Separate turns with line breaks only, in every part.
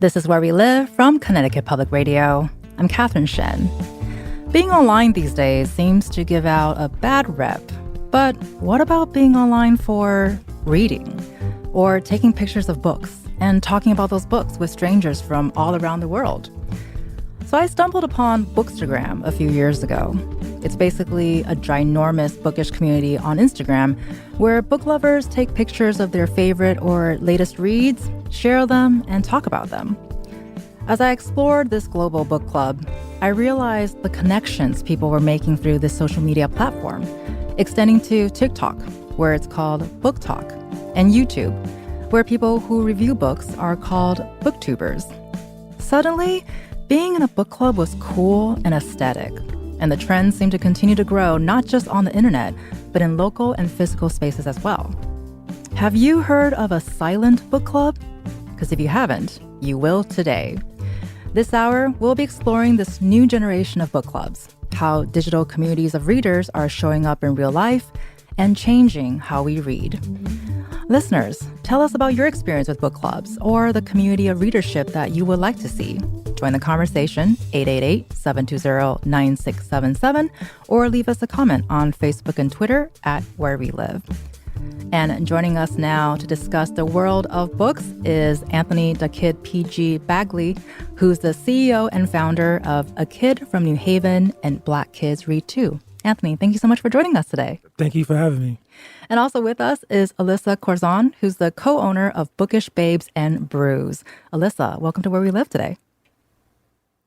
This is Where We Live from Connecticut Public Radio. I'm Catherine Shen. Being online these days seems to give out a bad rep. But what about being online for reading or taking pictures of books and talking about those books with strangers from all around the world? So I stumbled upon BookStagram a few years ago. It's basically a ginormous bookish community on Instagram where book lovers take pictures of their favorite or latest reads, share them, and talk about them. As I explored this global book club, I realized the connections people were making through this social media platform, extending to TikTok, where it's called BookTok, and YouTube, where people who review books are called booktubers. Suddenly, being in a book club was cool and aesthetic, and the trends seem to continue to grow not just on the internet, but in local and physical spaces as well. Have you heard of a silent book club? Because if you haven't, you will today. This hour, we'll be exploring this new generation of book clubs, how digital communities of readers are showing up in real life and changing how we read. Listeners, tell us about your experience with book clubs or the community of readership that you would like to see. Join the conversation, 888-720-9677, or leave us a comment on Facebook and Twitter at Where We Live. And joining us now to discuss the world of books is Anthony "Da Kid" PG Bagley, who's the CEO and founder of A Kid from New Haven and Black Kids Read Too. Anthony, thank you so much for joining us today.
Thank you for having me.
And also with us is Alyssa Corzon, who's the co-owner of Bookish Babes and Brews. Alyssa, welcome to Where We Live today.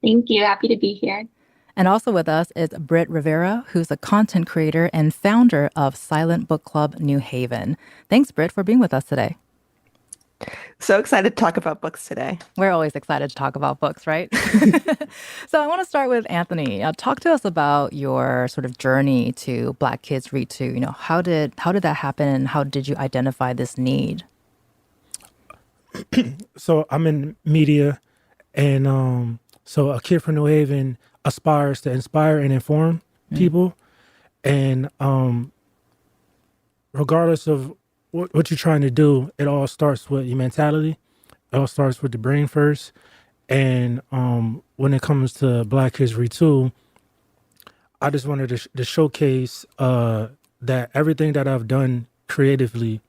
Thank you. Happy to be here.
And also with us is Britt Rivera, who's a content creator and founder of Silent Book Club New Haven. Thanks, Britt, for being with us today.
So excited to talk about books today.
We're always excited to talk about books, right? So I want to start with Anthony. Talk to us about your sort of journey to Black Kids Read Too. You know, how did that happen, and how did you identify this need?
So I'm in media, and so A Kid from New Haven aspires to inspire and inform people. And regardless of what you're trying to do, it all starts with your mentality. It all starts with the brain first. And when it comes to Black Kids Read Too, I just wanted to showcase that everything that I've done creatively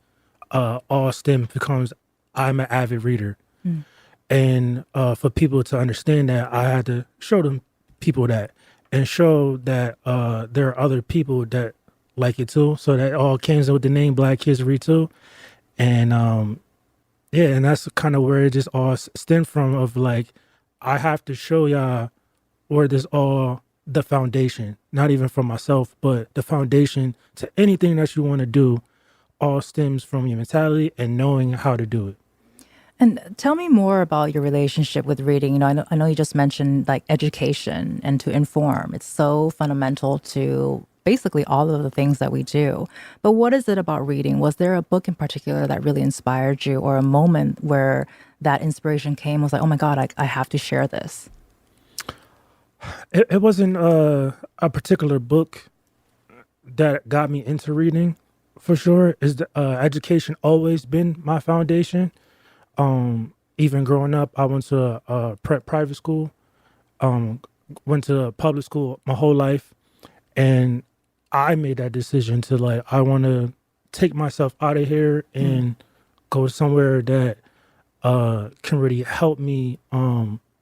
all becomes I'm an avid reader. And for people to understand that, I had to show them people that, and show that there are other people that like it too. So that all came with the name Black Kids Read Too. And and that's kind of where it just all stemmed from, of like, I have to show y'all where this all, the foundation, not even for myself, but the foundation to anything that you want to do all stems from your mentality and knowing how to do it.
And tell me more about your relationship with reading. You know, I know you just mentioned like education and to inform. It's so fundamental to basically all of the things that we do. But what is it about reading? Was there a book in particular that really inspired you, or a moment where that inspiration came, was like, oh my God, I have to share this?
It wasn't a particular book that got me into reading, for sure. Is the education always been my foundation? Even growing up, I went to a private school, went to public school my whole life. And I made that decision to, like, I want to take myself out of here and go somewhere that can really help me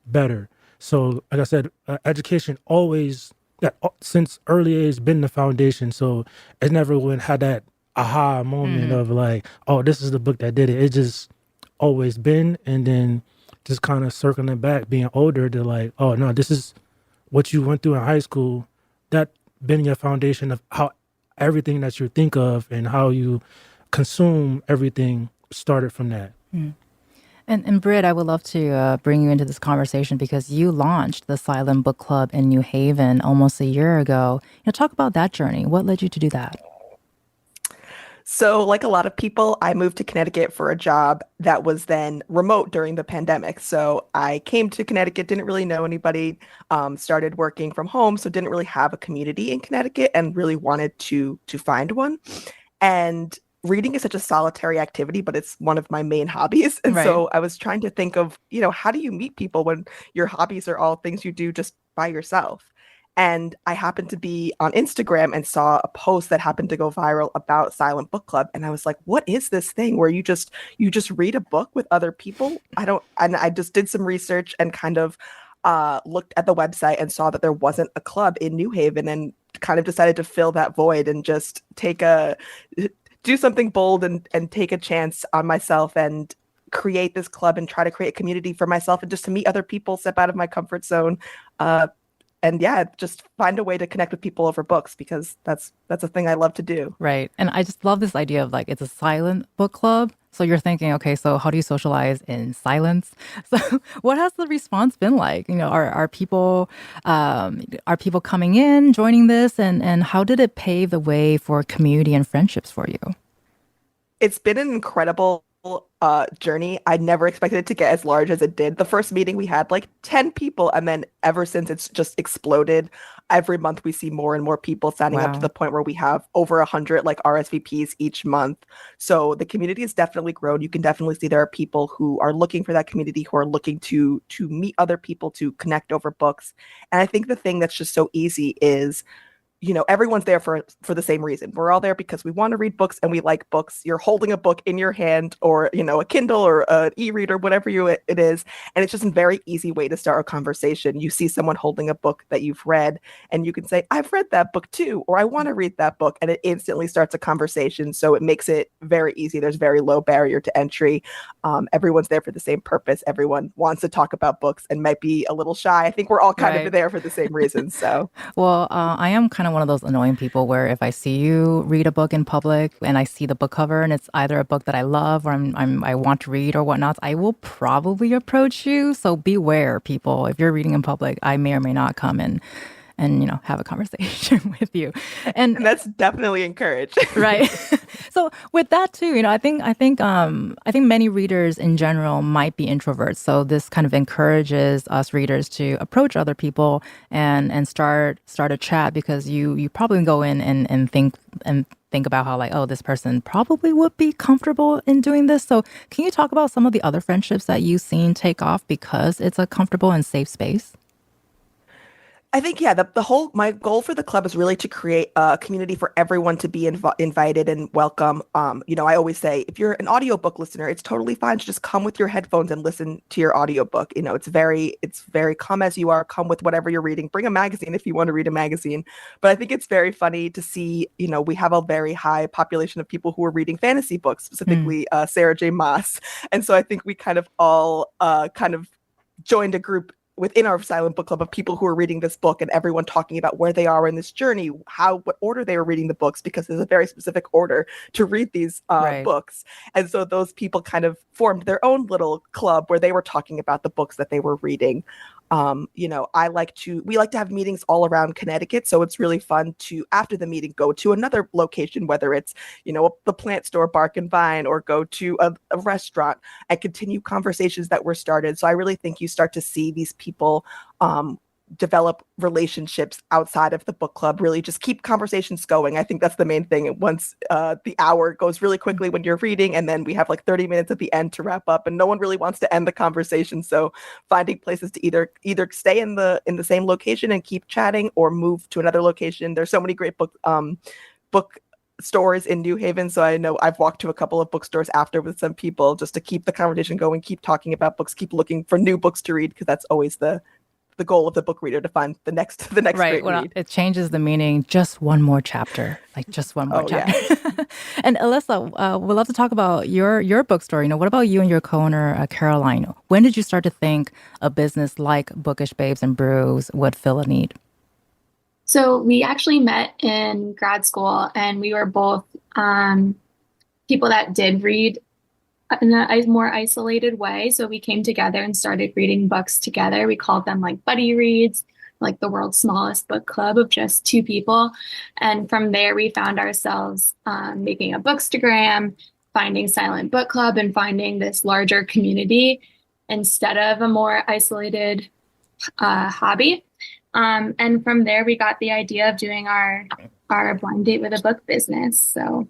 better. So, like I said, education always, since early age, been the foundation. So it never had that aha moment of like, oh, this is the book that did it. It just always been. And then just kind of circling it back, being older, to like, oh no, this is what you went through in high school. That been your foundation of how everything that you think of and how you consume everything started from that.
And Britt, I would love to bring you into this conversation because you launched the Silent Book Club in New Haven almost a year ago. You know, talk about that journey. What led you to do that?
So like a lot of people, I moved to Connecticut for a job that was then remote during the pandemic. So I came to Connecticut, didn't really know anybody, started working from home, so didn't really have a community in Connecticut and really wanted to find one. And reading is such a solitary activity, but it's one of my main hobbies. And
Right.
so I was trying to think of, how do you meet people when your hobbies are all things you do just by yourself? And I happened to be on Instagram and saw a post that happened to go viral about Silent Book Club. And I was like, what is this thing where you just read a book with other people? And I just did some research and kind of looked at the website and saw that there wasn't a club in New Haven, and kind of decided to fill that void and just do something bold and take a chance on myself and create this club and try to create a community for myself and just to meet other people, step out of my comfort zone. And yeah, just find a way to connect with people over books, because that's a thing I love to do.
Right. And I just love this idea of like it's a silent book club. So you're thinking, okay, so how do you socialize in silence? So what has the response been like? Are people coming in, joining this, and how did it pave the way for community and friendships for you?
It's been an incredible journey. I never expected it to get as large as it did. The first meeting we had like 10 people, and then ever since it's just exploded. Every month we see more and more people signing up, to
Wow.
the point where we have over 100 like RSVPs each month. So the community has definitely grown. You can definitely see there are people who are looking for that community, who are looking to meet other people, to connect over books. And I think the thing that's just so easy is, everyone's there for the same reason. We're all there because we want to read books and we like books. You're holding a book in your hand, or a Kindle or an e-reader, whatever it is, and it's just a very easy way to start a conversation. You see someone holding a book that you've read, and you can say, I've read that book too, or I want to read that book, and it instantly starts a conversation. So it makes it very easy. There's very low barrier to entry. Everyone's there for the same purpose. Everyone wants to talk about books and might be a little shy. I think we're all kind
Right.
of there for the same reasons. So
Well, I am kind of one of those annoying people where if I see you read a book in public and I see the book cover and it's either a book that I love or I want to read or whatnot, I will probably approach you. So beware, people. If you're reading in public, I may or may not come and have a conversation with you.
and that's definitely encouraged.
Right. So with that too, I think many readers in general might be introverts. So this kind of encourages us readers to approach other people and start a chat, because you probably go in and think about how like, oh, this person probably would be comfortable in doing this. So can you talk about some of the other friendships that you've seen take off because it's a comfortable and safe space?
I think, yeah, my goal for the club is really to create a community for everyone to be invited and welcome. I always say, if you're an audiobook listener, it's totally fine to just come with your headphones and listen to your audiobook. It's very come as you are, come with whatever you're reading. Bring a magazine if you want to read a magazine. But I think it's very funny to see, we have a very high population of people who are reading fantasy books, specifically Sarah J. Maas. And so I think we kind of all joined a group within our silent book club of people who are reading this book, and everyone talking about where they are in this journey, what order they were reading the books, because there's a very specific order to read these
Right.
books. And so those people kind of formed their own little club where they were talking about the books that they were reading. We like to have meetings all around Connecticut. So it's really fun to, after the meeting, go to another location, whether it's, the plant store, Bark and Vine, or go to a restaurant and continue conversations that were started. So I really think you start to see these people develop relationships outside of the book club, really just keep conversations going. I think that's the main thing. Once the hour goes really quickly when you're reading, and then we have like 30 minutes at the end to wrap up, and no one really wants to end the conversation. So finding places to either stay in the same location and keep chatting, or move to another location. There's so many great book stores in New Haven. So I know I've walked to a couple of bookstores after with some people, just to keep the conversation going, keep talking about books, keep looking for new books to read, because that's always the goal of the book reader, to find the next
Right.
great
Well,
read.
it changes the meaning. Just one more chapter, like just one more
Oh,
chapter. And Alyssa, we'd love to talk about your bookstore. What about you and your co-owner, Caroline? When did you start to think a business like Bookish Babes and Brews would fill a need?
So we actually met in grad school, and we were both people that did read in a more isolated way. So we came together and started reading books together. We called them like buddy reads, like the world's smallest book club of just two people. And from there, we found ourselves making a bookstagram, finding Silent Book Club, and finding this larger community instead of a more isolated hobby. And from there, we got the idea of doing our blind date with a book business. So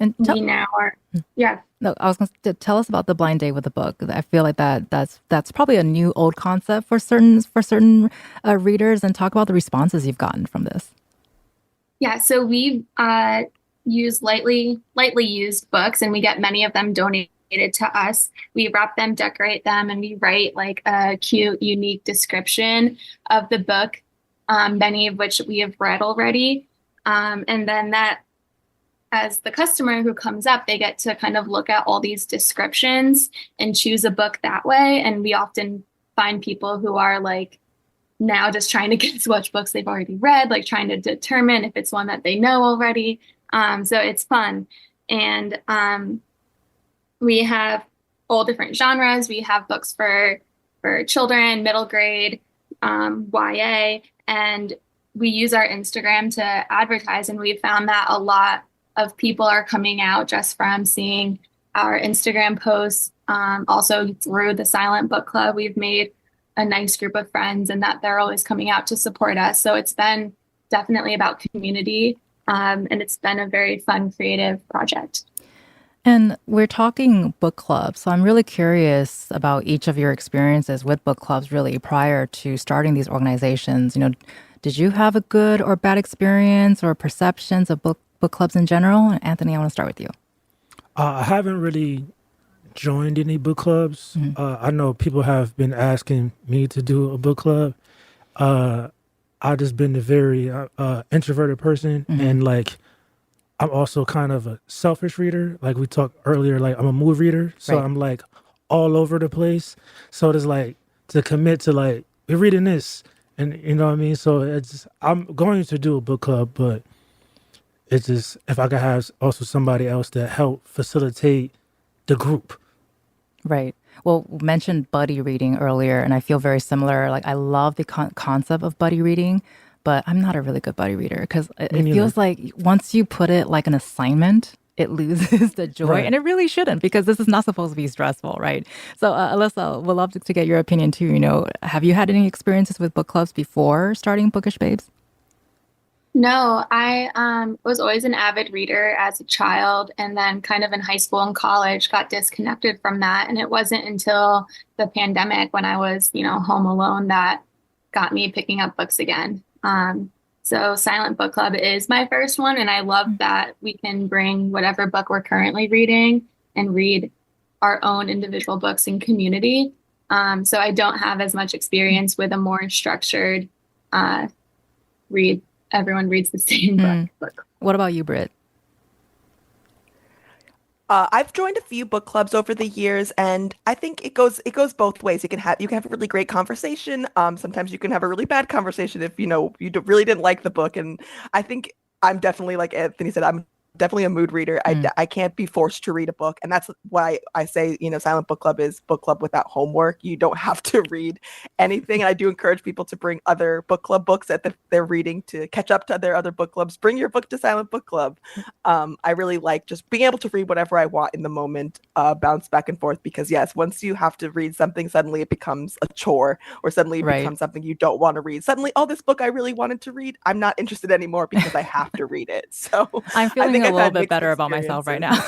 And
we now are, yeah.
no, I was going to tell us about the blind date with the book. I feel like that's probably a new old concept for certain readers. And talk about the responses you've gotten from this.
Yeah, so we use lightly used books, and we get many of them donated to us. We wrap them, decorate them, and we write like a cute, unique description of the book, many of which we have read already. And then that, as the customer who comes up, they get to kind of look at all these descriptions and choose a book that way. And we often find people who are like now just trying to guess which books they've already read, like trying to determine if it's one that they know already. So it's fun. And we have all different genres. We have books for children, middle grade, YA, and we use our Instagram to advertise. And we found that a lot of people are coming out just from seeing our Instagram posts. Also through the Silent Book Club, we've made a nice group of friends, and that they're always coming out to support us. So it's been definitely about community, and it's been a very fun, creative project.
And we're talking book clubs. So I'm really curious about each of your experiences with book clubs really prior to starting these organizations. Did you have a good or bad experience or perceptions of book clubs in general? And Anthony, I want to start with you.
I haven't really joined any book clubs. I know people have been asking me to do a book club. I've just been a very introverted person, and like I'm also kind of a selfish reader. Like we talked earlier, like I'm a mood reader, so
Right.
I'm like all over the place. So it's like to commit to like we're reading this, and you know what I mean. So I'm going to do a book club, but it's just if I could have also somebody else to help facilitate the group.
Right. Well, we mentioned buddy reading earlier, and I feel very similar. Like, I love the concept of buddy reading, but I'm not a really good buddy reader because it
Me neither.
feels like once you put it like an assignment, it loses the joy.
Right.
And it really shouldn't, because this is not supposed to be stressful, right? So, Alyssa, we'd love to get your opinion too. Have you had any experiences with book clubs before starting Bookish Babes?
No, I was always an avid reader as a child, and then kind of in high school and college got disconnected from that. And it wasn't until the pandemic when I was, home alone that got me picking up books again. So Silent Book Club is my first one, and I love that we can bring whatever book we're currently reading and read our own individual books in community. So I don't have as much experience with a more structured read. Everyone reads the same book.
What about you, Britt?
I've joined a few book clubs over the years, and I think it goes both ways. You can have a really great conversation. Sometimes you can have a really bad conversation if really didn't like the book. And I think I'm definitely, like Anthony said, I'm definitely a mood reader. I can't be forced to read a book, and that's why I say Silent Book Club is book club without homework. You don't have to read anything, and I do encourage people to bring other book club books that they're reading to catch up to their other book clubs. Bring your book to Silent Book Club. I really like just being able to read whatever I want in the moment, bounce back and forth, because yes, once you have to read something, suddenly it becomes a chore, or suddenly it
Right.
becomes something you don't want to read. Suddenly, this book I really wanted to read, I'm not interested anymore because I have to read it. So
I'm feeling a
I've
little
had
bit
mixed
better about myself right now.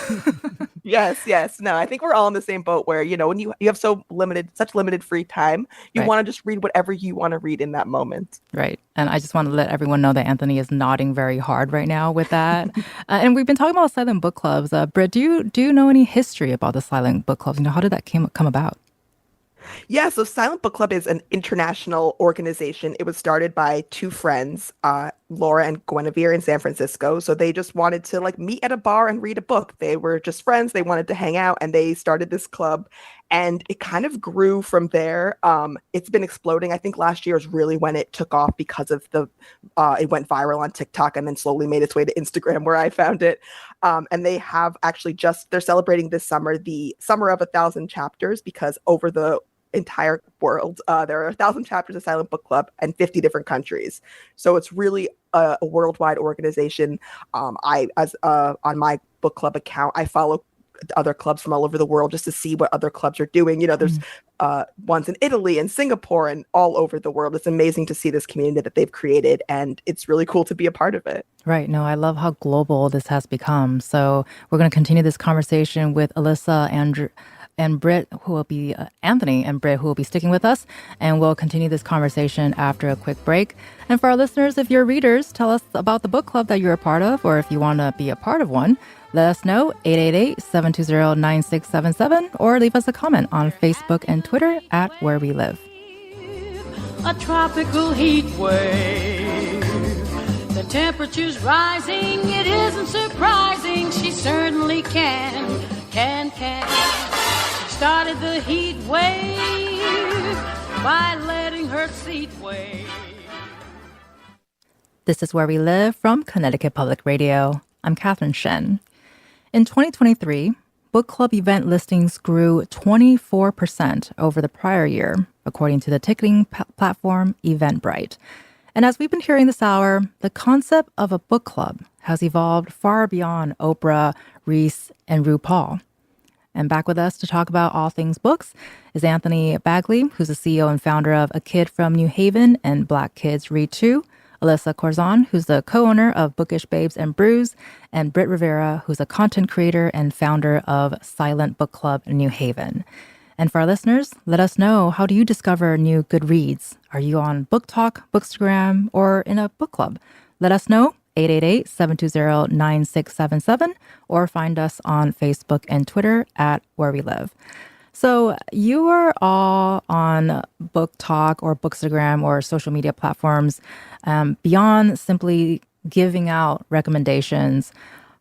Yes. No, I think we're all in the same boat where, when you have such limited free time, you
Right.
want to just read whatever you want to read in that moment.
Right. And I just want to let everyone know that Anthony is nodding very hard right now with that. And we've been talking about silent book clubs. Britt, do you know any history about the silent book clubs? How did that come about?
Yeah, so Silent Book Club is an international organization. It was started by two friends, Laura and Guinevere in San Francisco. So they just wanted to meet at a bar and read a book. They were just friends. They wanted to hang out, and they started this club, and it kind of grew from there. It's been exploding. I think last year is really when it took off because of it went viral on TikTok and then slowly made its way to Instagram, where I found it. And they have actually they're celebrating this summer, the Summer of 1,000 Chapters, because over the entire world, there are 1,000 chapters of Silent Book Club in 50 different countries. So it's really a worldwide organization. On my book club account, I follow other clubs from all over the world just to see what other clubs are doing. There's ones in Italy and Singapore and all over the world. It's amazing to see this community that they've created, and it's really cool to be a part of it.
Right. No, I love how global this has become. So we're going to continue this conversation with Alyssa and Britt, who will be Anthony and Britt, who will be sticking with us. And we'll continue this conversation after a quick break. And for our listeners, if you're readers, tell us about the book club that you're a part of, or if you want to be a part of one, let us know, 888-720-9677, or leave us a comment on Facebook and Twitter at Where We Live.
A tropical heat wave. The temperature's rising, it isn't surprising. She certainly can. She started the heat wave by letting her seat wave.
This is Where We Live from Connecticut Public Radio. I'm Catherine Shen. In 2023, book club event listings grew 24% over the prior year, according to the ticketing platform Eventbrite. And as we've been hearing this hour, the concept of a book club has evolved far beyond Oprah, Reese, and RuPaul. And back with us to talk about all things books is Anthony Bagley, who's the CEO and founder of A Kid from New Haven and Black Kids Read Too, Alyssa Corzon, who's the co-owner of Bookish Babes and Brews, and Britt Rivera, who's a content creator and founder of Silent Book Club in New Haven. And for our listeners, let us know, how do you discover new good reads? Are you on BookTok, BookStagram, or in a book club? Let us know, 888-720-9677, or find us on Facebook and Twitter at Where We Live. So you are all on BookTok or BookStagram or social media platforms. Beyond simply giving out recommendations,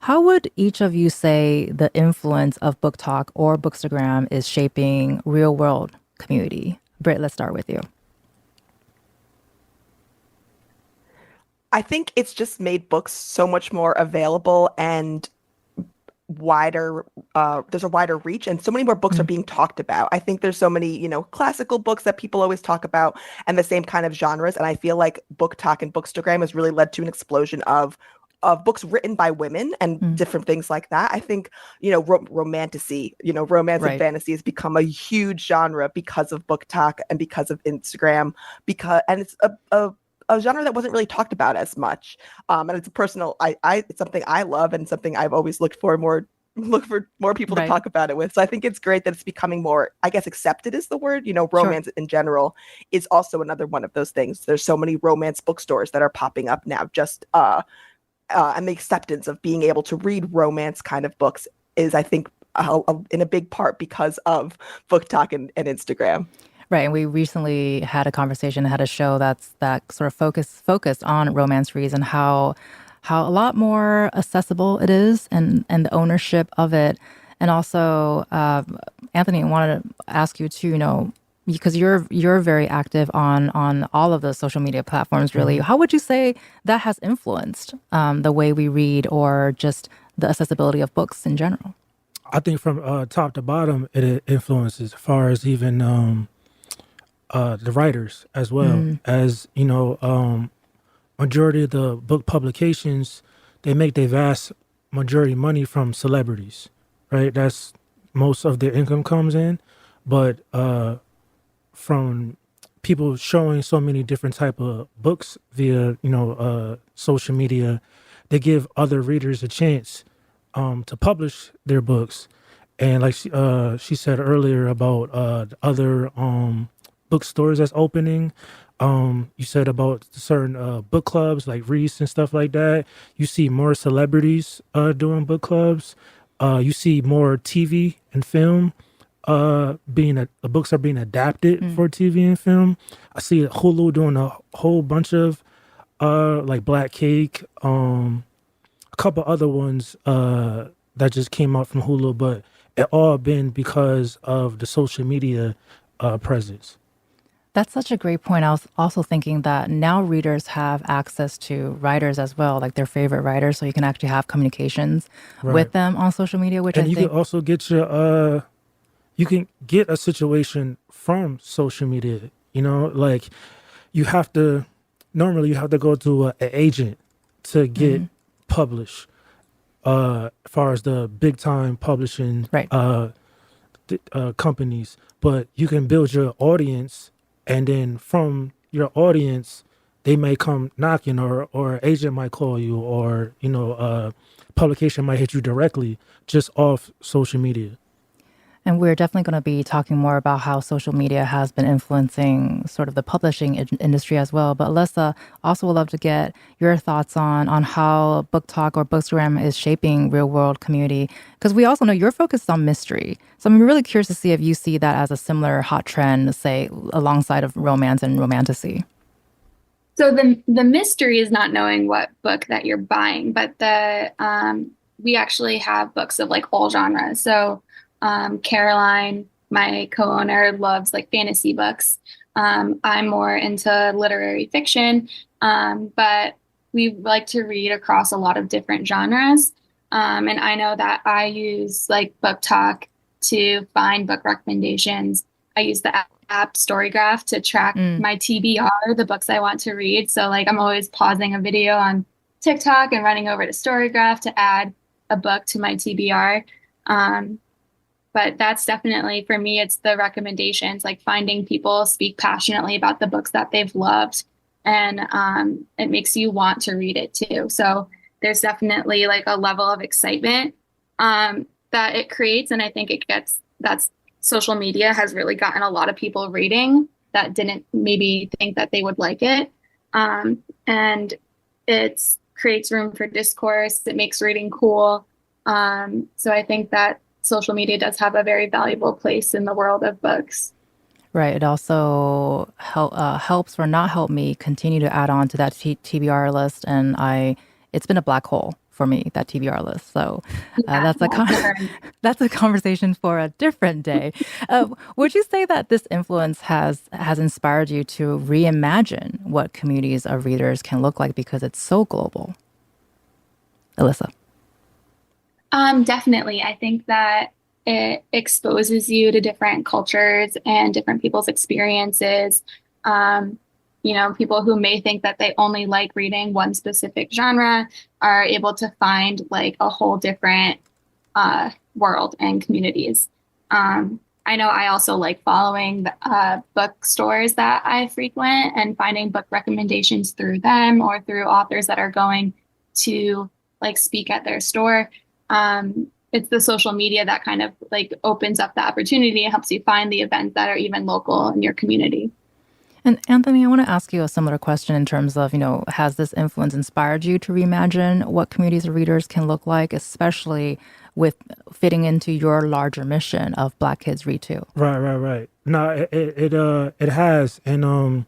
how would each of you say the influence of BookTok or BookStagram is shaping real-world community? Britt, let's start with you.
I think it's just made books so much more available and wider. There's a wider reach, and so many more books are being talked about. I think there's so many, classical books that people always talk about and the same kind of genres. And I feel like BookTok and BookStagram has really led to an explosion of books written by women and different things like that. I think, romantasy, romance and fantasy has become a huge genre because of BookTok and because of Instagram, and it's a genre that wasn't really talked about as much. And it's a personal, it's something I love and something I've always look for more people to talk about it with. So I think it's great that it's becoming more, I guess, accepted is the word. Romance in general is also another one of those things. There's so many romance bookstores that are popping up now, just, and the acceptance of being able to read romance kind of books is, I think, in a big part because of BookTok and Instagram.
Right, and we recently had a conversation, had a show that sort of focused on romance reads and how a lot more accessible it is, and the ownership of it. And also, Anthony, I wanted to ask you too, because you're very active on all of the social media platforms, really. How would you say that has influenced the way we read, or just the accessibility of books in general?
I think from top to bottom, it influences as far as even the writers as well. As majority of the book publications, they make their vast majority money from celebrities, right? That's most of their income comes in. But from people showing so many different type of books via social media, they give other readers a chance to publish their books. And like she said earlier about the other bookstores that's opening. You said about certain book clubs like Reese and stuff like that. You see more celebrities doing book clubs. You see more TV and film the books are being adapted for TV and film. I see Hulu doing a whole bunch of like Black Cake, a couple other ones that just came out from Hulu, but it all been because of the social media presence.
That's such a great point. I was also thinking that now readers have access to writers as well, like their favorite writers, so you can actually have communications with them on social media, which
and
I
you
think...
can also get your you can get a situation from social media. Like normally you have to go to an agent to get published. as far as the big time publishing
Right.
companies, but you can build your audience, and then from your audience, they may come knocking, or an agent might call you, or publication might hit you directly just off social media.
And we're definitely going to be talking more about how social media has been influencing sort of the publishing industry as well. But Alyssa, also would love to get your thoughts on how BookTok or BookStagram is shaping real world community. Because we also know you're focused on mystery. So I'm really curious to see if you see that as a similar hot trend, say, alongside of romance and romantasy.
So the mystery is not knowing what book that you're buying, but we actually have books of like all genres. So Caroline, my co-owner, loves like fantasy books. I'm more into literary fiction, but we like to read across a lot of different genres. And I know that I use like BookTok to find book recommendations. I use the app Storygraph to track my TBR, the books I want to read. So like I'm always pausing a video on TikTok and running over to Storygraph to add a book to my TBR. But that's definitely, for me, it's the recommendations, like finding people speak passionately about the books that they've loved. And it makes you want to read it too. So there's definitely like a level of excitement that it creates. And I think that's social media has really gotten a lot of people reading that didn't maybe think that they would like it. And it creates room for discourse. It makes reading cool. So I think that social media does have a very valuable place in the world of books.
Right. It also helps or not help me continue to add on to that TBR list. And it's been a black hole for me, that TBR list. So that's a conversation for a different day. Would you say that this influence has inspired you to reimagine what communities of readers can look like because it's so global? Alyssa.
Definitely. I think that it exposes you to different cultures and different people's experiences. People who may think that they only like reading one specific genre are able to find like a whole different world and communities. I know I also like following the bookstores that I frequent and finding book recommendations through them or through authors that are going to like speak at their store. It's the social media that kind of like opens up the opportunity and helps you find the events that are even local in your community.
And Anthony, I want to ask you a similar question in terms of, has this influence inspired you to reimagine what communities of readers can look like, especially with fitting into your larger mission of Black Kids Read Too?
Right. No, it has, and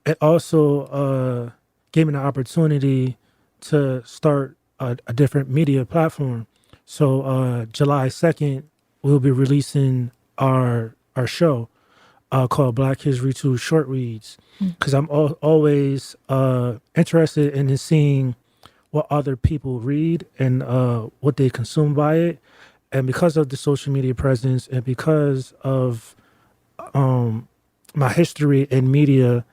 it also gave me the opportunity to start a different media platform. So July 2nd, we'll be releasing our show called Black Kids Read Too Short Reads, because I'm always interested in seeing what other people read and what they consume by it. And because of the social media presence and because of my history in media,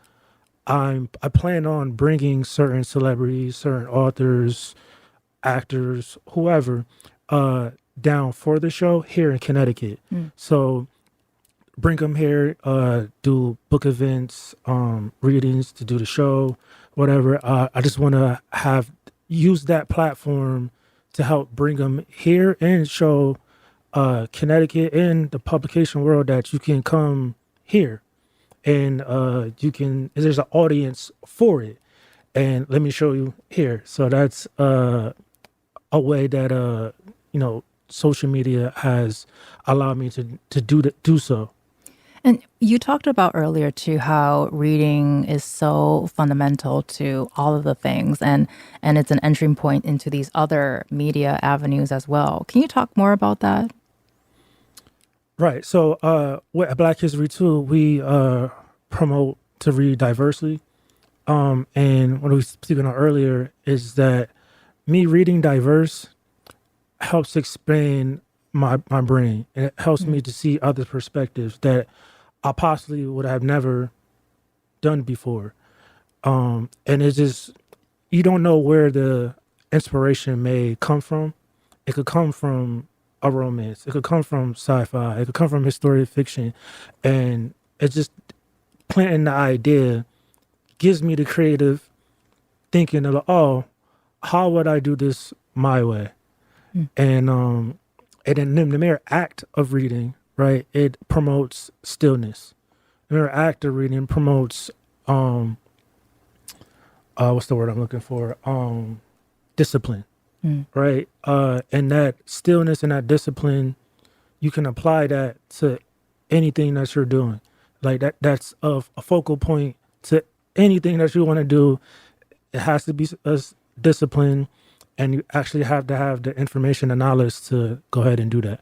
I plan on bringing certain celebrities, certain authors, actors, whoever, down for the show here in Connecticut. So bring them here, do book events, readings to do the show, whatever. I just want to use that platform to help bring them here and show Connecticut and the publication world that you can come here and there's an audience for it. And let me show you here. So that's a way that social media has allowed me to do so.
And you talked about earlier too how reading is so fundamental to all of the things, and it's an entry point into these other media avenues as well. Can you talk more about that?
Right. So at Black Kids Read Too, we promote to read diversely. And what we were speaking on earlier is that me reading diverse helps expand my brain, and it helps me to see other perspectives that I possibly would have never done before. And it's just, you don't know where the inspiration may come from. It could come from a romance. It could come from sci-fi. It could come from historical fiction. And it's just planting the idea gives me the creative thinking of, oh, how would I do this my way? And then the mere act of reading, right? It promotes stillness. The mere act of reading promotes what's the word I'm looking for? Discipline, right? And that stillness and that discipline, you can apply that to anything that you're doing. Like that's a focal point to anything that you want to do. It has to be a discipline, and you actually have to have the information and knowledge to go ahead and do that.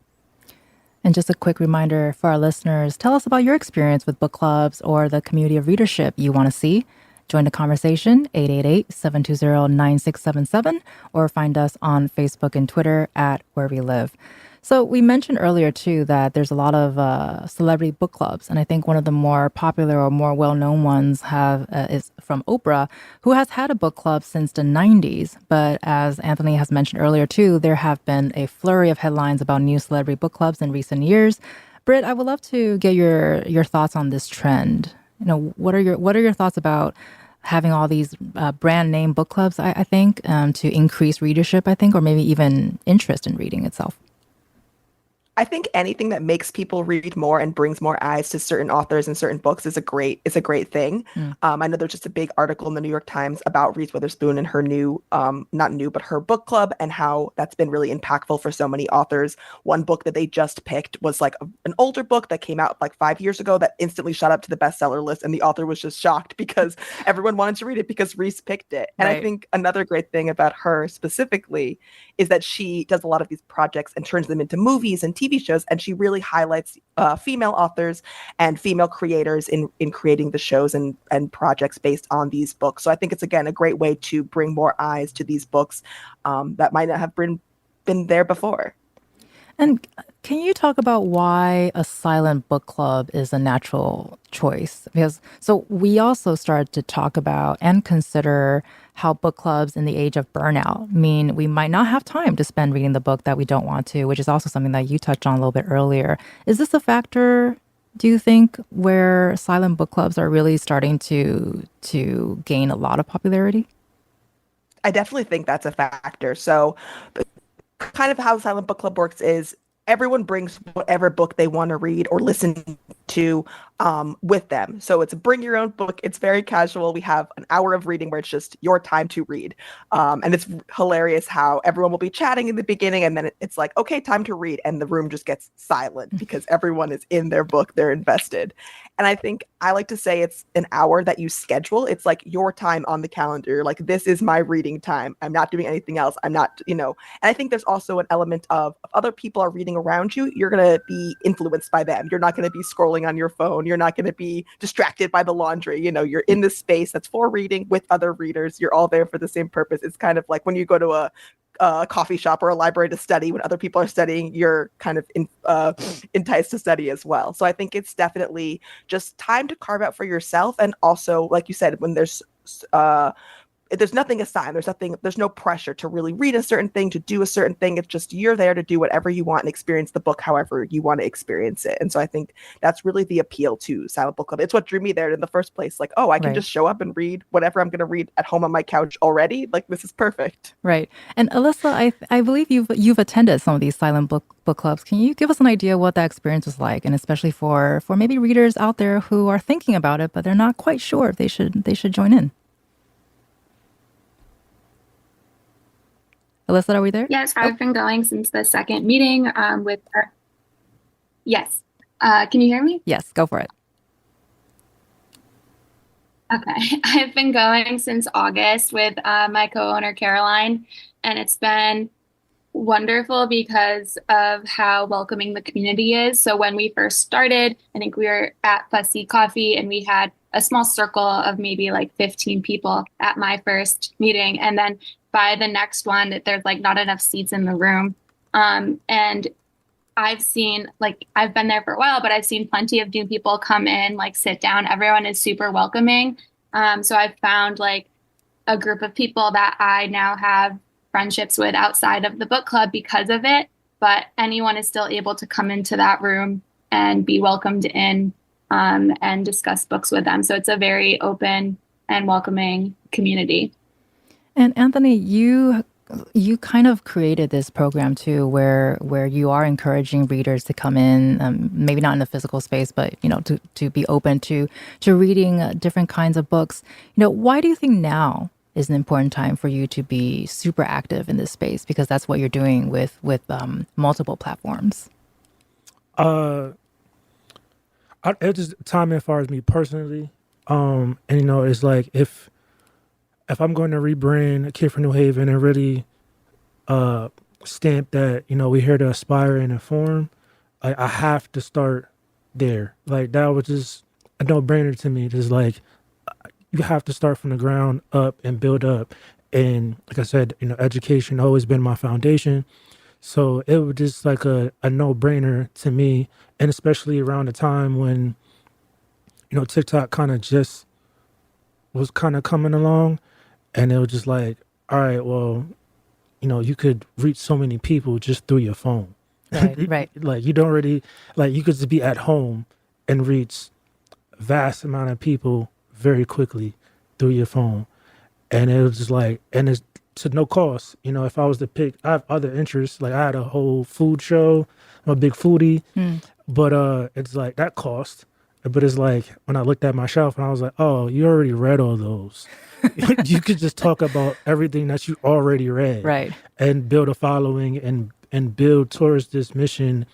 And just a quick reminder for our listeners, tell us about your experience with book clubs or the community of readership you want to see. Join the conversation, 888-720-9677, or find us on Facebook and Twitter at Where We Live. So we mentioned earlier, too, that there's a lot of celebrity book clubs. And I think one of the more popular or more well-known ones is from Oprah, who has had a book club since the 90s. But as Anthony has mentioned earlier, too, there have been a flurry of headlines about new celebrity book clubs in recent years. Britt, I would love to get your thoughts on this trend. You know, what are your thoughts about having all these brand name book clubs, I think, to increase readership, I think, or maybe even interest in reading itself?
I think anything that makes people read more and brings more eyes to certain authors and certain books is a great thing. I know there's just a big article in the New York Times about Reese Witherspoon and her her book club, and how that's been really impactful for so many authors. One book that they just picked was like an older book that came out like 5 years ago that instantly shot up to the bestseller list, and the author was just shocked because everyone wanted to read it because Reese picked it. And I think another great thing about her specifically is that she does a lot of these projects and turns them into movies and TV shows, and she really highlights female authors and female creators in creating the shows and projects based on these books. So I think it's, again, a great way to bring more eyes to these books that might not have been there before.
And can you talk about why a silent book club is a natural choice? Because so we also started to talk about and consider how book clubs in the age of burnout mean we might not have time to spend reading the book that we don't want to, which is also something that you touched on a little bit earlier. Is this a factor, do you think, where silent book clubs are really starting to gain a lot of popularity?
I definitely think that's a factor. So kind of how Silent Book Club works is everyone brings whatever book they want to read or listen to with them. So it's bring your own book. It's very casual. We have an hour of reading where it's just your time to read. And it's hilarious how everyone will be chatting in the beginning, and then it's like, okay, time to read. And the room just gets silent because everyone is in their book. They're invested. And I think I like to say it's an hour that you schedule. It's like your time on the calendar. Like, this is my reading time. I'm not doing anything else. I'm not, and I think there's also an element of if other people are reading around you, you're going to be influenced by them. You're not going to be scrolling on your phone. You're not going to be distracted by the laundry. You're in this space that's for reading with other readers. You're all there for the same purpose. It's kind of like when you go to a coffee shop or a library to study. When other people are studying, you're kind of enticed to study as well. So I think it's definitely just time to carve out for yourself. And also, like you said, when there's nothing assigned, there's no pressure to really read a certain thing, to do a certain thing. It's just you're there to do whatever you want and experience the book however you want to experience it. And so I think that's really the appeal to Silent Book Club. It's what drew me there in the first place. Like, oh, I can just show up and read whatever I'm going to read at home on my couch already. Like, this is perfect.
Right. And Alyssa, I believe you've attended some of these silent book clubs. Can you give us an idea what that experience was like, and especially for maybe readers out there who are thinking about it but they're not quite sure if they should join in? Alyssa, are we there?
Yes, I've been going since the second meeting with her. Yes. Can you hear me?
Yes, go for it.
Okay. I've been going since August with my co-owner, Caroline, and it's been wonderful because of how welcoming the community is. So when we first started, I think we were at Fussy Coffee, and we had a small circle of maybe like 15 people at my first meeting. And then by the next one, there's like not enough seats in the room. And I've seen, like, I've been there for a while, but I've seen plenty of new people come in, like sit down. Everyone is super welcoming. So I've found like a group of people that I now have friendships with outside of the book club because of it, but anyone is still able to come into that room and be welcomed in and discuss books with them. So it's a very open and welcoming community.
And Anthony, you kind of created this program too, where you are encouraging readers to come in, maybe not in a physical space, but to be open to reading different kinds of books. Why do you think now is an important time for you to be super active in this space? Because that's what you're doing with multiple platforms.
It's just time as far as me personally. And it's like if I'm going to rebrand a Kid from New Haven and really stamp that, we're here to aspire and inform, I have to start there. Like that was just a no-brainer to me. Just like you have to start from the ground up and build up. And like I said, education always been my foundation. So it was just like a no-brainer to me. And especially around the time when, TikTok kind of just was kind of coming along. And it was just like, all right, well, you could reach so many people just through your phone.
Right.
Like you don't really, like you could just be at home and reach vast amount of people very quickly through your phone. And it was just like, and it's to no cost. If I was to pick, I have other interests. Like I had a whole food show. I'm a big foodie, but it's like that cost. But it's like when I looked at my shelf and I was like, oh, you already read all those. You could just talk about everything that you already read,
Right,
and build a following and build towards this mission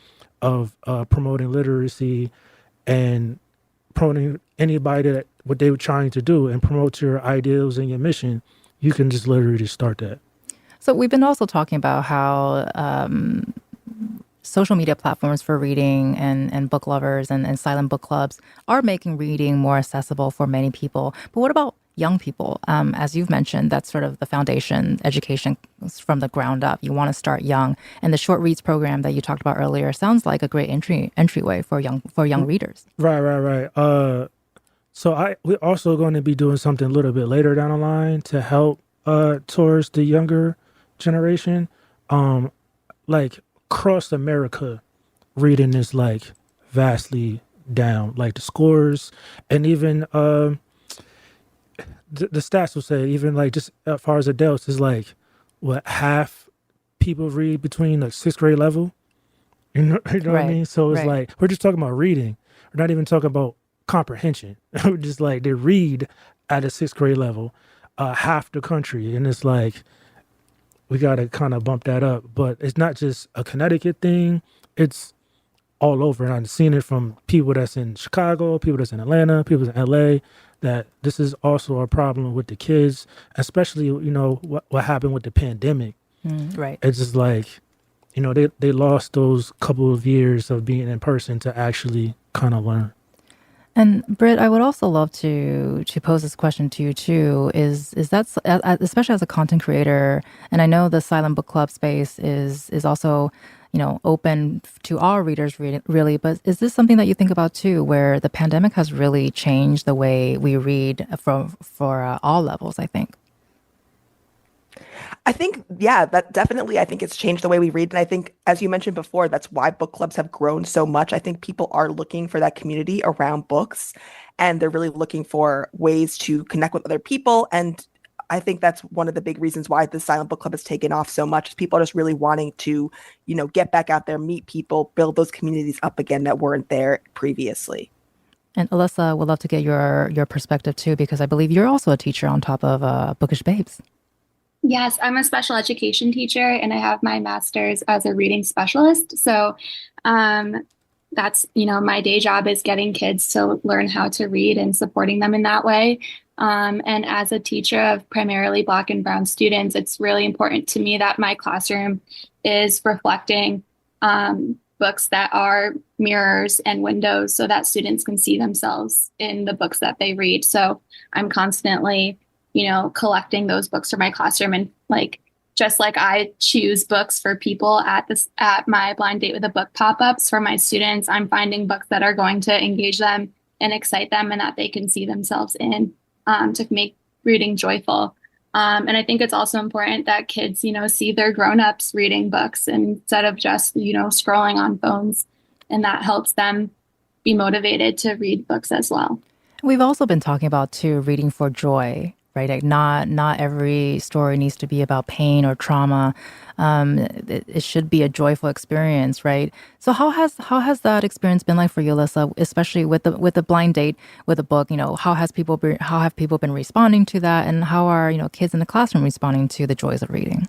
of promoting literacy and promoting anybody that what they were trying to do and promote your ideals and your mission. You can just literally start that.
So we've been also talking about how social media platforms for reading and book lovers and silent book clubs are making reading more accessible for many people. But what about young people? As you've mentioned, that's sort of the foundation, education from the ground up. You want to start young. And the short reads program that you talked about earlier sounds like a great entryway for young readers.
Right. So we're also going to be doing something a little bit later down the line to help towards the younger generation. Like across America, reading is like vastly down. Like the scores and even the stats will say even like just as far as adults is like what half people read between like sixth grade level. You know
Right,
what I mean? So it's
right.
like we're just talking about reading. We're not even talking about comprehension. We're just like they read at a sixth grade level, half the country, and it's like we got to kind of bump that up. But it's not just a Connecticut thing; it's all over. And I've seen it from people that's in Chicago, people that's in Atlanta, people that's in LA. That this is also a problem with the kids, especially what happened with the pandemic.
Right.
It's just like they lost those couple of years of being in person to actually kind of learn.
And Britt, I would also love to pose this question to you too. Is that especially as a content creator, and I know the silent book club space is also open to all readers really, but is this something that you think about too, where the pandemic has really changed the way we read for all levels? I think.
I think, yeah, that definitely, I think it's changed the way we read. And I think, as you mentioned before, that's why book clubs have grown so much. I think people are looking for that community around books, and they're really looking for ways to connect with other people. And I think that's one of the big reasons why the silent book club has taken off so much. People are just really wanting to, get back out there, meet people, build those communities up again that weren't there previously.
And Alyssa, would love to get your perspective too, because I believe you're also a teacher on top of Bookish Babes.
Yes, I'm a special education teacher and I have my master's as a reading specialist. So that's, my day job is getting kids to learn how to read and supporting them in that way. And as a teacher of primarily Black and Brown students, it's really important to me that my classroom is reflecting books that are mirrors and windows so that students can see themselves in the books that they read. So I'm constantly collecting those books for my classroom, and just like I choose books for people at my blind date with a book pop-ups for my students, I'm finding books that are going to engage them, and excite them and that they can see themselves in, to make reading joyful. And I think it's also important that kids, see their grown-ups reading books instead of just, scrolling on phones. And that helps them be motivated to read books as well.
We've also been talking about too reading for joy, right? Like not every story needs to be about pain or trauma. It should be a joyful experience, right? So how has that experience been like for you, Alyssa, especially with the blind date with a book? How have people been responding to that, and how are kids in the classroom responding to the joys of reading?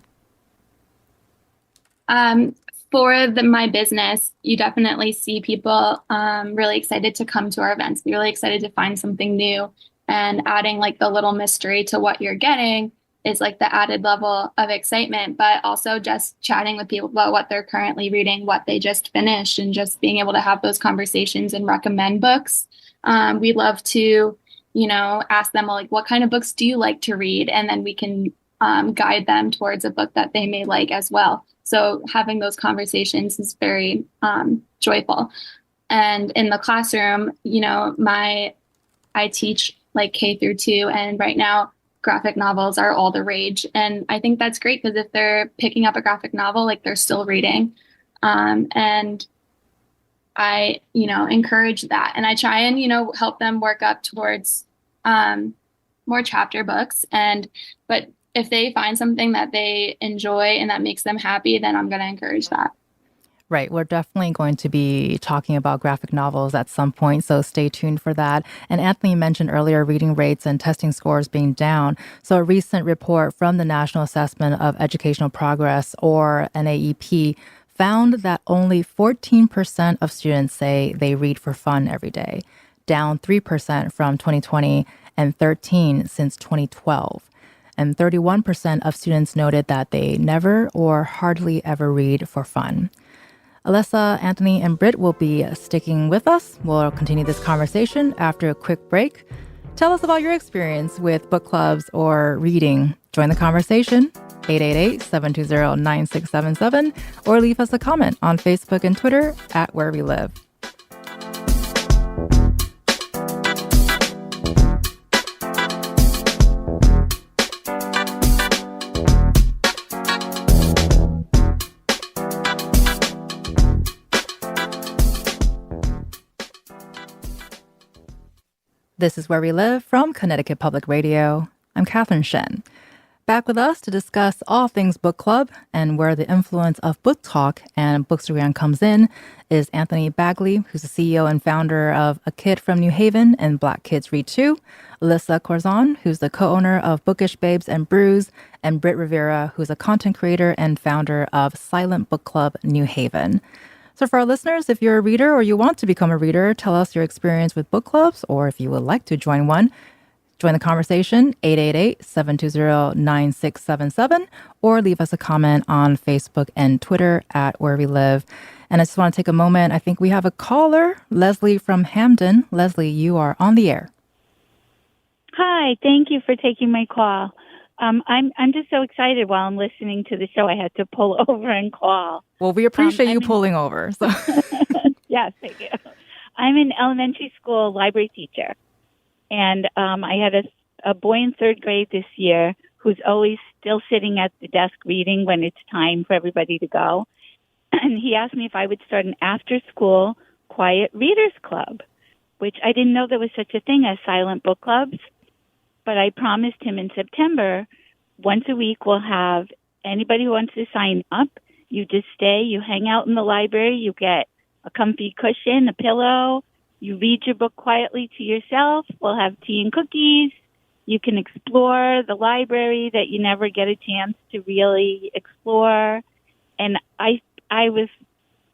For my business, you definitely see people really excited to come to our events, be really excited to find something new, and adding like the little mystery to what you're getting is like the added level of excitement, but also just chatting with people about what they're currently reading, what they just finished, and just being able to have those conversations and recommend books. We love to, ask them like, what kind of books do you like to read? And then we can guide them towards a book that they may like as well. So having those conversations is very joyful. And in the classroom, I teach like K-2, and right now graphic novels are all the rage. And I think that's great because if they're picking up a graphic novel, like they're still reading. And I, encourage that. And I try and, help them work up towards more chapter books. But if they find something that they enjoy and that makes them happy, then I'm going to encourage that.
Right. We're definitely going to be talking about graphic novels at some point, so stay tuned for that. And Anthony mentioned earlier reading rates and testing scores being down. So a recent report from the National Assessment of Educational Progress, or NAEP, found that only 14% of students say they read for fun every day, down 3% from 2020 and 13% since 2012. And 31% of students noted that they never or hardly ever read for fun. Alyssa, Anthony, and Britt will be sticking with us. We'll continue this conversation after a quick break. Tell us about your experience with book clubs or reading. Join the conversation, 888-720-9677, or leave us a comment on Facebook and Twitter at Where We Live. This is Where We Live from Connecticut Public Radio. I'm Catherine Shen. Back with us to discuss all things book club and where the influence of BookTok and BookStagram comes in is Anthony Bagley, who's the CEO and founder of A Kid from New Haven and Black Kids Read Too, Alyssa Corzon, who's the co-owner of Bookish Babes and Brews, and Britt Rivera, who's a content creator and founder of Silent Book Club New Haven. So for our listeners, if you're a reader or you want to become a reader, tell us your experience with book clubs, or if you would like to join one, join the conversation, 888-720-9677, or leave us a comment on Facebook and Twitter at Where We Live. And I just want to take a moment. I think we have a caller, Leslie from Hamden. Leslie, you are on the air.
Hi, thank you for taking my call. I'm just so excited while I'm listening to the show. I had to pull over and call.
Well, we appreciate you pulling over. So.
Yes, thank you. I'm an elementary school library teacher, and I had a boy in third grade this year who's always still sitting at the desk reading when it's time for everybody to go. And he asked me if I would start an after-school quiet readers club, which I didn't know there was such a thing as silent book clubs. But I promised him in September, once a week we'll have anybody who wants to sign up. You just stay, you hang out in the library, you get a comfy cushion, a pillow, you read your book quietly to yourself. We'll have tea and cookies. You can explore the library that you never get a chance to really explore. And I was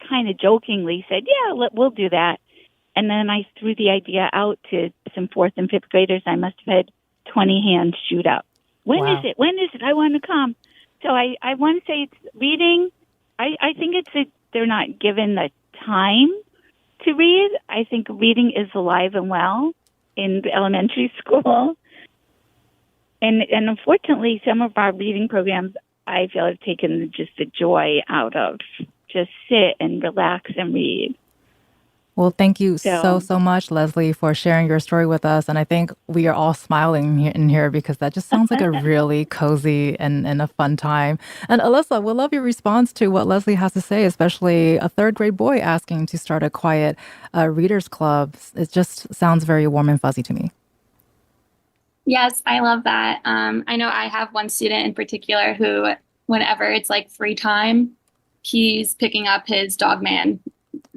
kind of jokingly said, yeah, we'll do that. And then I threw the idea out to some fourth and fifth graders. I must have had 20 hands shoot up. When is it? When is it? I want to come. So I want to say it's reading. I think they're not given the time to read. I think reading is alive and well in elementary school. And unfortunately, some of our reading programs, I feel, have taken just the joy out of just sit and relax and read.
Well, thank you
So,
so much, Leslie, for sharing your story with us. And I think we are all smiling in here because that just sounds like a really cozy and a fun time. And Alyssa, we'll love your response to what Leslie has to say, especially a third grade boy asking to start a quiet readers club. It just sounds very warm and fuzzy to me.
Yes, I love that. I know I have one student in particular who, whenever it's like free time, he's picking up his Dogman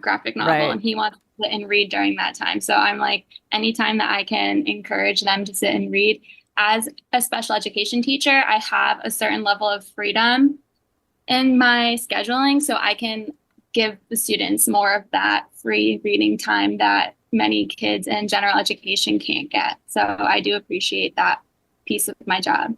graphic novel
Right.
and he wants to sit and read during that time. So I'm like, anytime that I can encourage them to sit and read. As a special education teacher, I have a certain level of freedom in my scheduling, so I can give the students more of that free reading time that many kids in general education can't get. So I do appreciate that piece of my job.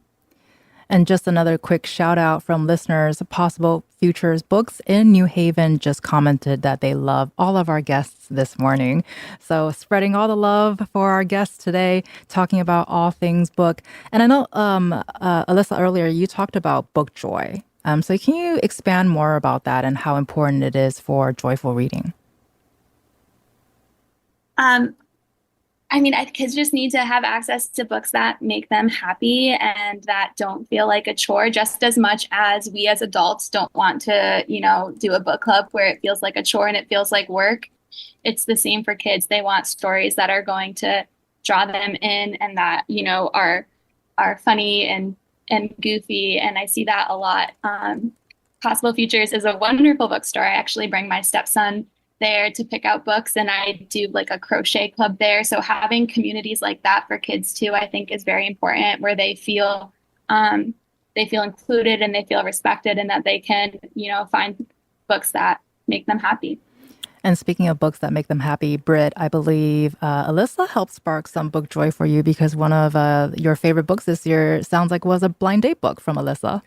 And just another quick shout out from listeners. Possible Futures Books in New Haven just commented that they love all of our guests this morning. So spreading all the love for our guests today, talking about all things book. And I know, Alyssa, earlier you talked about book joy. So can you expand more about that and how important it is for joyful reading?
I mean, kids just need to have access to books that make them happy and that don't feel like a chore, just as much as we as adults don't want to, do a book club where it feels like a chore and it feels like work. It's the same for kids. They want stories that are going to draw them in and that, are funny and goofy. And I see that a lot. Possible Futures is a wonderful bookstore. I actually bring my stepson there to pick out books and I do like a crochet club there. So having communities like that for kids too, I think is very important, where they feel included and they feel respected and that they can, find books that make them happy.
And speaking of books that make them happy, Britt, I believe Alyssa helped spark some book joy for you because one of your favorite books this year sounds like was a blind date book from Alyssa.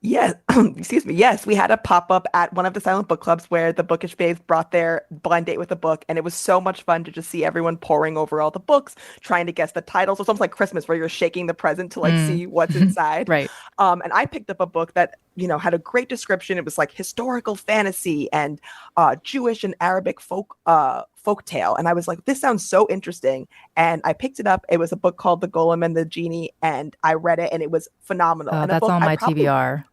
Yes, excuse me. Yes, we had a pop-up at one of the silent book clubs where the Bookish Babes brought their blind date with a book, and it was so much fun to just see everyone poring over all the books, trying to guess the titles. It's almost like Christmas where you're shaking the present to see what's inside.
Right.
And I picked up a book that, had a great description. It was like historical fantasy and Jewish and Arabic folk tale. And I was like, this sounds so interesting. And I picked it up. It was a book called The Golem and the Genie, and I read it, and it was phenomenal. And
That's on my TBR.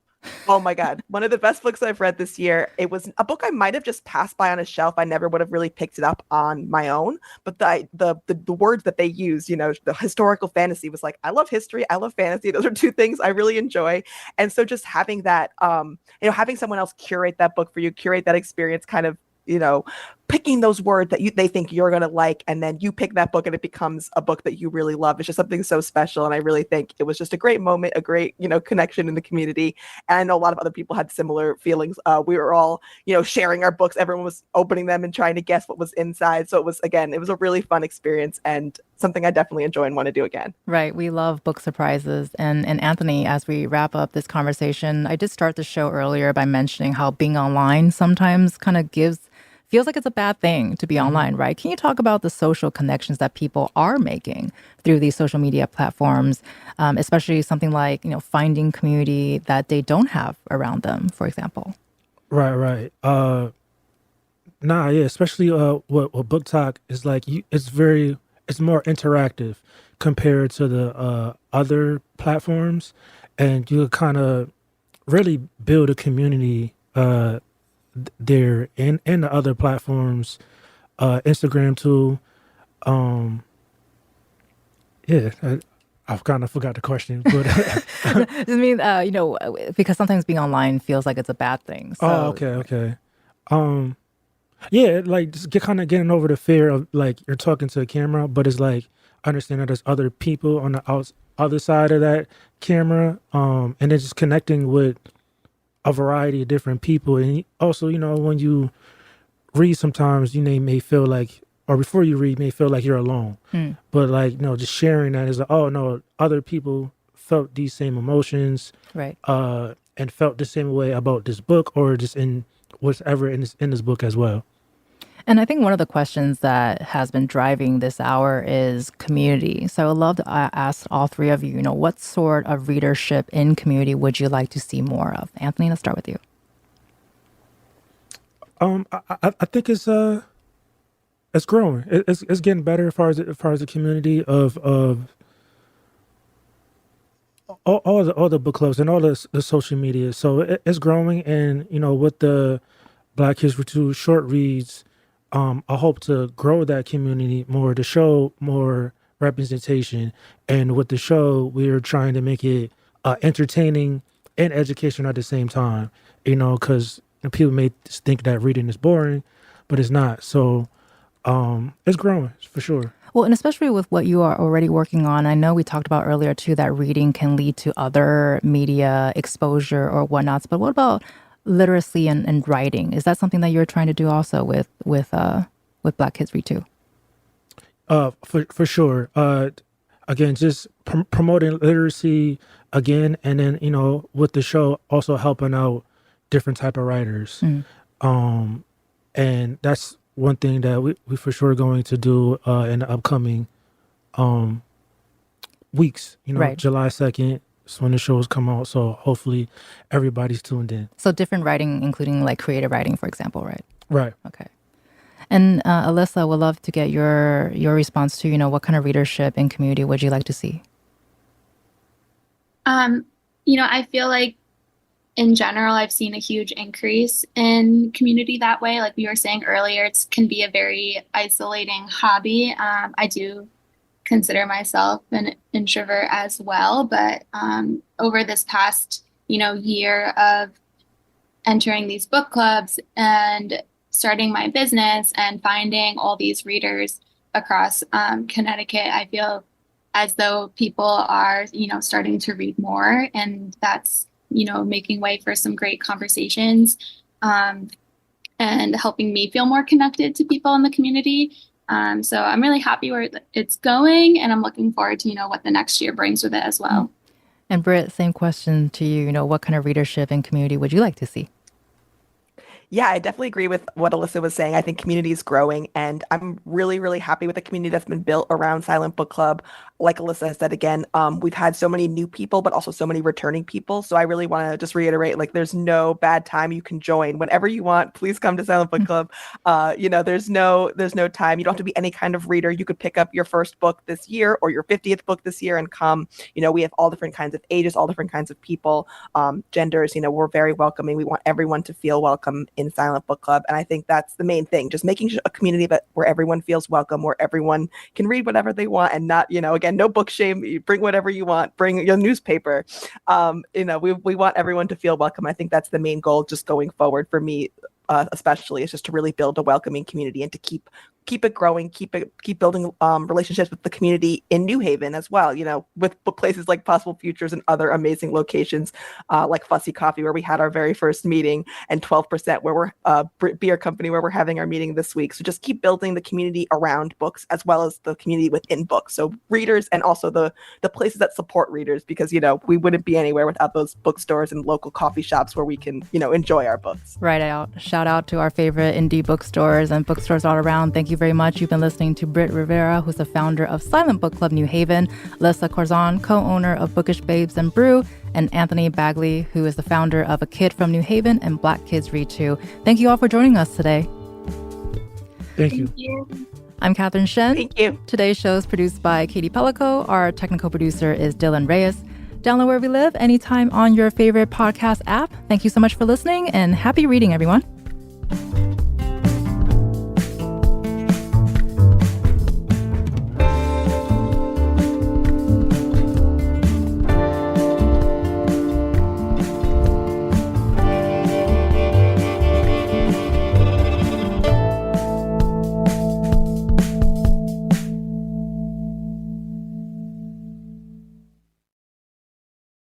Oh my God. One of the best books I've read this year. It was a book I might have just passed by on a shelf. I never would have really picked it up on my own. But the words that they use, the historical fantasy was like, I love history. I love fantasy. Those are two things I really enjoy. And so just having that, having someone else curate that book for you, curate that experience, kind of, picking those words that they think you're going to like, and then you pick that book and it becomes a book that you really love. It's just something so special. And I really think it was just a great moment, a great, connection in the community. And I know a lot of other people had similar feelings. We were all, sharing our books. Everyone was opening them and trying to guess what was inside. So it was a really fun experience and something I definitely enjoy and want to do again.
Right. We love book surprises. And Anthony, as we wrap up this conversation, I did start the show earlier by mentioning how being online sometimes kind of feels like it's a bad thing to be online, right? Can you talk about the social connections that people are making through these social media platforms, especially something like, finding community that they don't have around them, for example?
Right. Especially what BookTok is like. It's more interactive compared to the other platforms, and you kind of really build a community there in the other platforms, Instagram too. I've kind of forgot the question, but
I mean, because sometimes being online feels like it's a bad thing. So.
Oh, okay. Like just getting over the fear of like you're talking to a camera, but it's like understanding that there's other people on the other side of that camera, and then just connecting with a variety of different people. And also, when you read, sometimes you may feel like, or before you read, may feel like you're alone. But like, just sharing that is like, oh no, other people felt these same emotions,
right?
And felt the same way about this book, or just in whatever in this book as well.
And I think one of the questions that has been driving this hour is community. So I'd love to ask all three of you, what sort of readership in community would you like to see more of? Anthony, let's start with you.
I think it's it's growing. It's getting better as far as the community of all the book clubs and all the social media. So it's growing, and with the Black History 2 short reads, I hope to grow that community more, to show more representation. And with the show, we're trying to make it entertaining and educational at the same time. Because people may think that reading is boring, but it's not. So it's growing for sure.
Well, and especially with what you are already working on, I know we talked about earlier too that reading can lead to other media exposure or whatnots. But what about literacy and writing? Is that something that you're trying to do also with Black Kids Read too?
For sure. Again, just promoting literacy again, and then with the show also helping out different type of writers. And that's one thing that we for sure going to do in the upcoming weeks.
Right.
July 2nd is when the shows come out. So hopefully everybody's tuned in.
So different writing, including like creative writing, for example, right?
Right.
Okay. And Alyssa, would love to get your response to, what kind of readership and community would you like to see?
I feel like in general, I've seen a huge increase in community that way. Like we were saying earlier, it can be a very isolating hobby. I do consider myself an introvert as well, but over this past, year of entering these book clubs and starting my business and finding all these readers across Connecticut, I feel as though people are, starting to read more, and that's making way for some great conversations and helping me feel more connected to people in the community. So I'm really happy where it's going, and I'm looking forward to, what the next year brings with it as well.
And Britt, same question to you. What kind of readership and community would you like to see?
Yeah, I definitely agree with what Alyssa was saying. I think community is growing, and I'm really, really happy with the community that's been built around Silent Book Club. Like Alyssa said, again, we've had so many new people, but also so many returning people. So I really want to just reiterate, there's no bad time. You can join whenever you want. Please come to Silent Book Club. There's no time. You don't have to be any kind of reader. You could pick up your first book this year or your 50th book this year and come. We have all different kinds of ages, all different kinds of people, genders. We're very welcoming. We want everyone to feel welcome in Silent Book Club. And I think that's the main thing, just making a community where everyone feels welcome, where everyone can read whatever they want and not, again, no book shame. You bring whatever you want, bring your newspaper. We want everyone to feel welcome. I think that's the main goal just going forward for me, especially, is just to really build a welcoming community and to keep it growing, keep building relationships with the community in New Haven as well, with book places like Possible Futures and other amazing locations like Fussy Coffee, where we had our very first meeting, and 12%, where we're beer company, where we're having our meeting this week. So just keep building the community around books as well as the community within books. So readers, and also the places that support readers, because, we wouldn't be anywhere without those bookstores and local coffee shops where we can, enjoy our books.
Right out. Shout out to our favorite indie bookstores and bookstores all around. Thank you very much. You've been listening to Britt Rivera, who's the founder of Silent Book Club New Haven, Alyssa Corzon, co-owner of Bookish Babes and Brew, and Anthony Bagley, who is the founder of A Kid from New Haven and Black Kids Read Too. Thank you all for joining us today.
Thank you.
I'm Catherine Shen.
Thank you.
Today's show is produced by Katie Pellico. Our technical producer is Dylan Reyes. Download Where We Live anytime on your favorite podcast app. Thank you so much for listening, and happy reading, everyone.